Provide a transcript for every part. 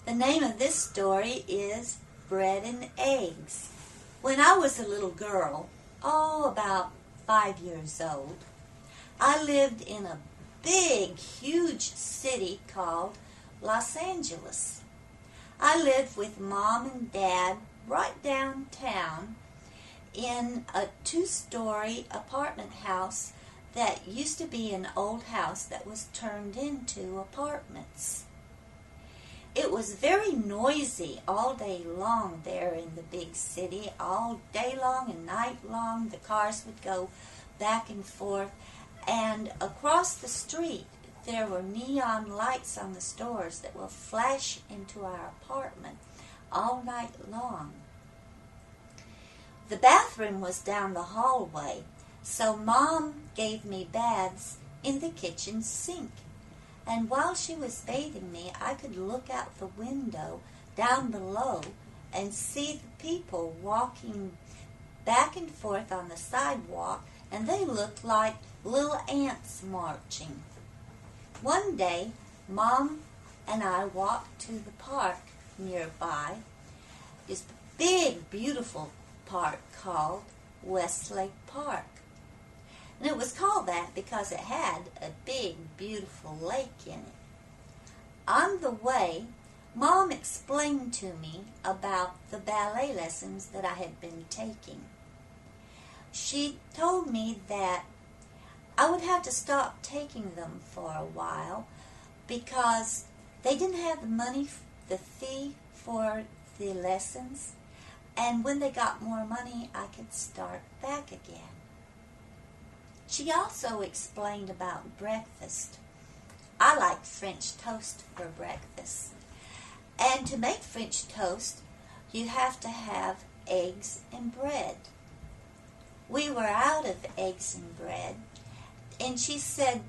The name of this story is Bread and Eggs. When I was a little girl, about 5 years old, I lived in a big, huge city called Los Angeles. I lived with Mom and Dad right downtown in a 2-story apartment house that used to be an old house that was turned into apartments. It was very noisy all day long there in the big city. All day long and night long, the cars would go back and forth. And across the street, there were neon lights on the stores that will flash into our apartment all night long. The bathroom was down the hallway, so Mom gave me baths in the kitchen sink. And while she was bathing me, I could look out the window down below and see the people walking back and forth on the sidewalk, and they looked like little ants marching. One day, Mom and I walked to the park nearby. This big, beautiful park called Westlake Park. And it was called that because it had a big, beautiful lake in it. On the way, Mom explained to me about the ballet lessons that I had been taking. She told me that I would have to stop taking them for a while because they didn't have the money, the fee for the lessons, and when they got more money, I could start back again. She also explained about breakfast. I like French toast for breakfast. And to make French toast, you have to have eggs and bread. We were out of eggs and bread, and she said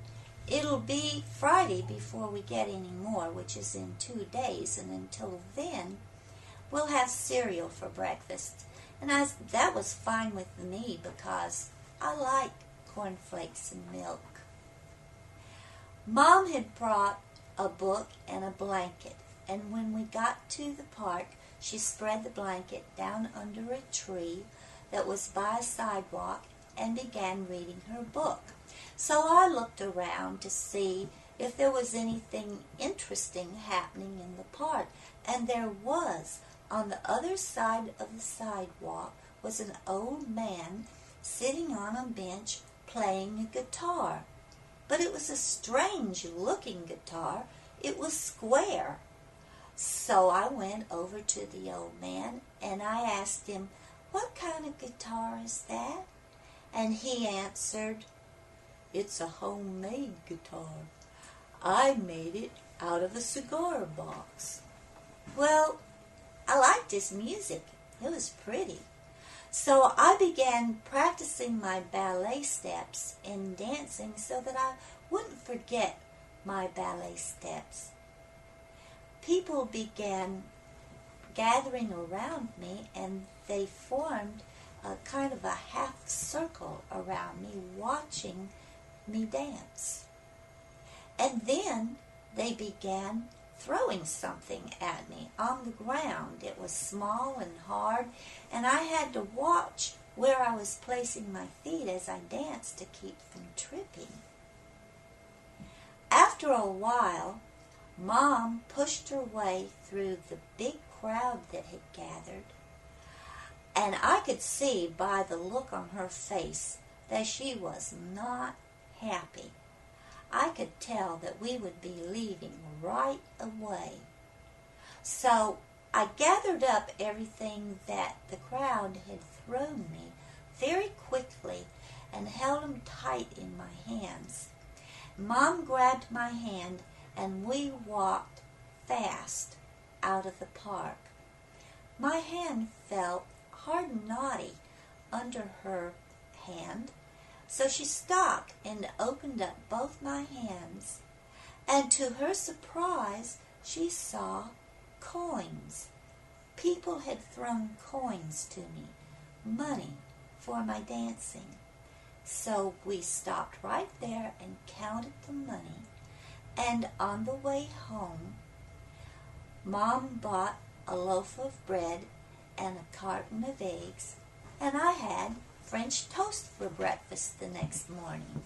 it'll be Friday before we get any more, which is in 2 days, and until then, we'll have cereal for breakfast. And that was fine with me because I like cornflakes and milk. Mom had brought a book and a blanket, and when we got to the park, she spread the blanket down under a tree that was by a sidewalk and began reading her book. So I looked around to see if there was anything interesting happening in the park, and there was. On the other side of the sidewalk was an old man sitting on a bench playing a guitar. But it was a strange-looking guitar. It was square. So I went over to the old man and I asked him, "What kind of guitar is that?" And he answered, "It's a homemade guitar. I made it out of a cigar box." Well, I liked his music. It was pretty. So I began practicing my ballet steps and dancing so that I wouldn't forget my ballet steps. People began gathering around me, and they formed a kind of a half circle around me, watching me dance. And then they began throwing something at me on the ground. It was small and hard, and I had to watch where I was placing my feet as I danced to keep from tripping. After a while, Mom pushed her way through the big crowd that had gathered, and I could see by the look on her face that she was not happy. I could tell that we would be leaving right away. So I gathered up everything that the crowd had thrown me very quickly and held them tight in my hands. Mom grabbed my hand and we walked fast out of the park. My hand felt hard and knotty under her hand, so she stopped and opened up both my hands, and to her surprise, she saw coins. People had thrown coins to me, money for my dancing. So we stopped right there and counted the money, and on the way home, Mom bought a loaf of bread and a carton of eggs, and I had French toast for breakfast the next morning.